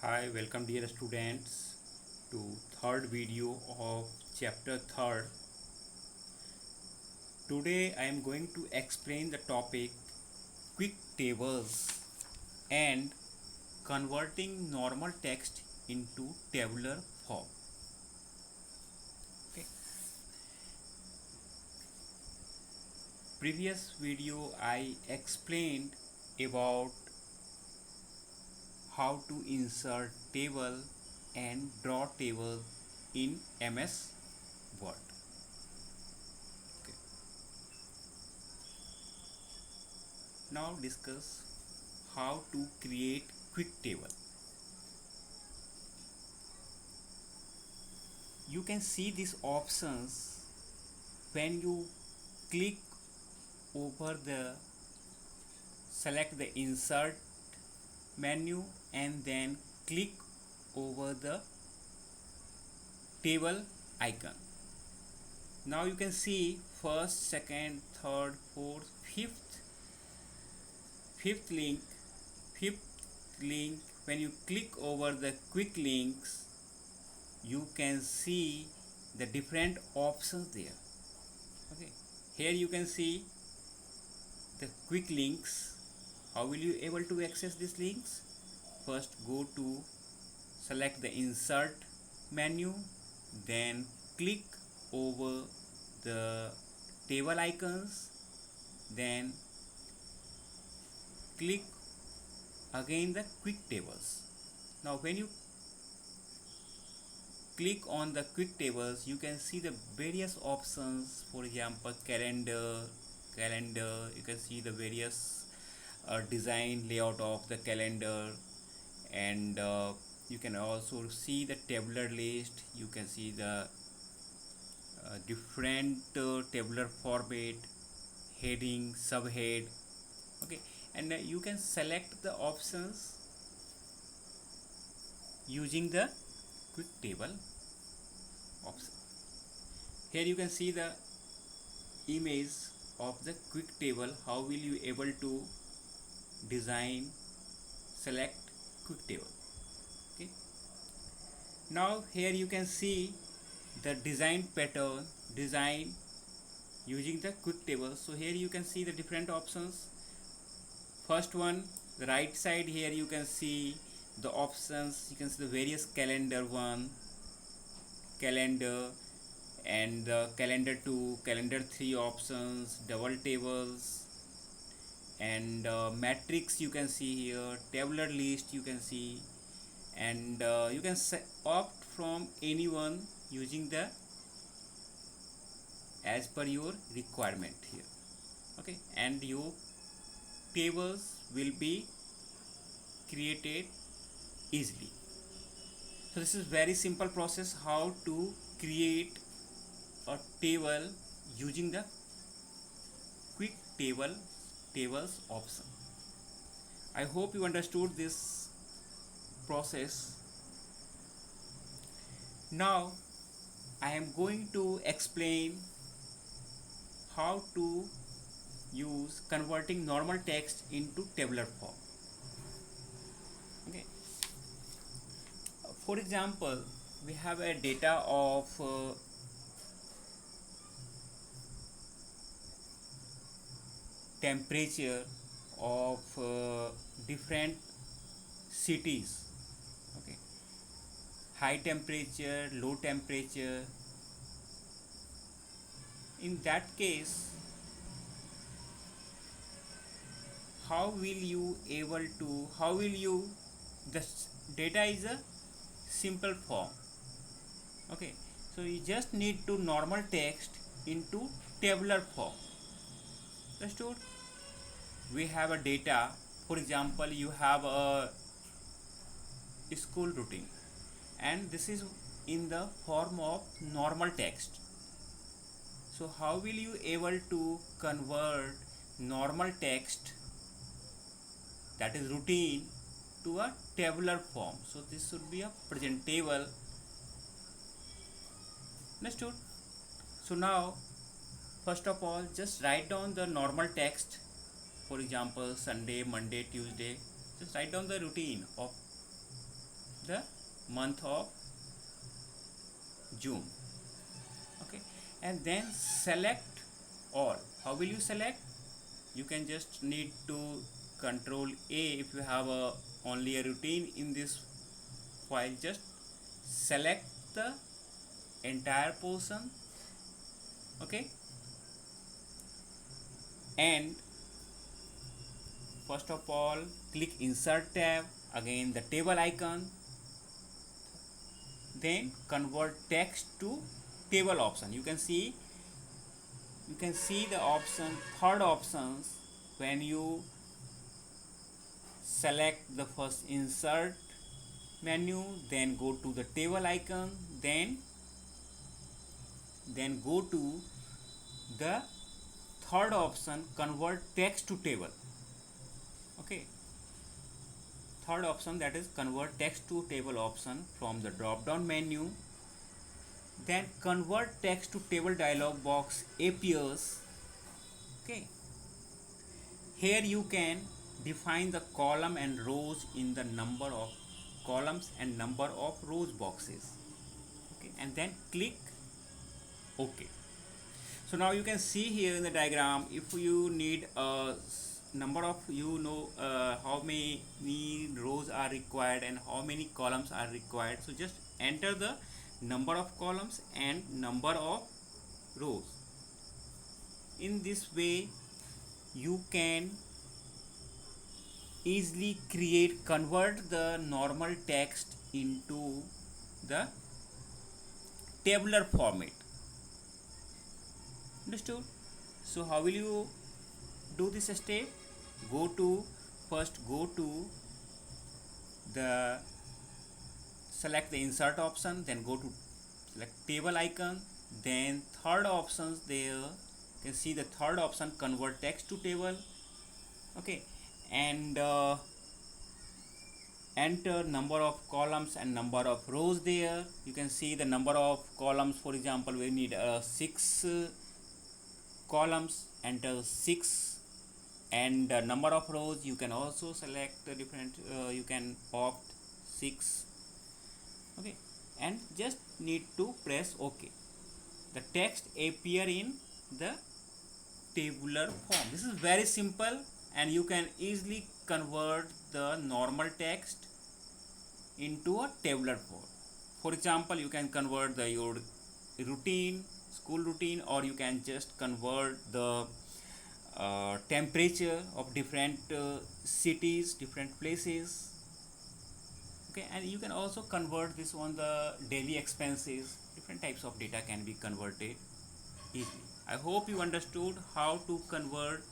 Hi, welcome dear students to third video of chapter 3rd. Today I am going to explain the topic quick tables and converting normal text into tabular form. Okay. Previous video I explained about how to insert table and draw table in MS Word. Okay. Now discuss how to create quick table. You can see these options when you click over the select the insert menu and then click over the table icon. Now you can see first, second, third, fourth, fifth link, when you click over the quick links you can see the different options there. Okay, here you can see the quick links. How will you able to access these links? First go to select the insert menu, then click over the table icons, then click again the quick tables. Now when you click on the quick tables you can see the various options. For example, calendar, you can see the various design layout of the calendar, and you can also see the tabular list. You can see the different tabular format, heading, subhead. Okay, and you can select the options using the quick table option. Here you can see the image of the quick table. How will you able to design, select quick table? Okay, now here you can see the design pattern, design using the quick table. So here you can see the different options. First one, the right side, here you can see the options. You can see the various calendar one, calendar, and calendar 2, calendar 3 options, double tables, and matrix you can see here, tabular list you can see, and you can opt from anyone using the as per your requirement here. Okay, and your tables will be created easily. So this is very simple process how to create a table using the quick tables option. I hope you understood this process. Now I am going to explain how to use converting normal text into tabular form. Okay, for example, we have a data of temperature of different cities. Okay, high temperature, low temperature. In that case, how will you the data is a simple form. Okay, so you just need to normal text into tabular form. Understood? We have a data. For example, you have a school routine and this is in the form of normal text. So how will you able to convert normal text, that is routine, to a tabular form? So this should be a present table. Understood? So now first of all just write down the normal text. For example, Sunday, Monday, Tuesday. Just write down the routine of the month of June. Okay, and then select all. How will you select? You can just need to control A. If you have only a routine in this file, just select the entire portion. Okay, and first of all click insert tab, again the table icon, then convert text to table option. You can see the option, third options, when you select the first insert menu, then go to the table icon, then go to the third option, convert text to table. Okay, third option, that is convert text to table option, from the drop down menu, then convert text to table dialog box appears. Okay, here you can define the column and rows in the number of columns and number of rows boxes. Okay, and then click OK. So now you can see here in the diagram, if you need a number of, how many rows are required and how many columns are required, so just enter the number of columns and number of rows. In this way you can easily convert the normal text into the tabular format. Understood? So how will you do this step? First go to the select the insert option, then go to select table icon, then third options there, you can see the third option, convert text to table. Okay, and enter number of columns and number of rows there. You can see the number of columns, for example we need 6 columns, enter 6, and number of rows you can also select different, you can opt 6. Okay, and just need to press OK. The text appear in the tabular form. This is very simple, and you can easily convert the normal text into a tabular form. For example, you can convert your routine, school routine, or you can just convert the temperature of different cities, different places. Okay, and you can also convert this on the daily expenses. Different types of data can be converted easily. I hope you understood how to convert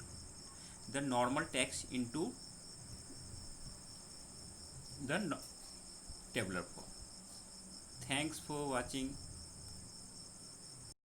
the normal text into the tabular form. Thanks for watching.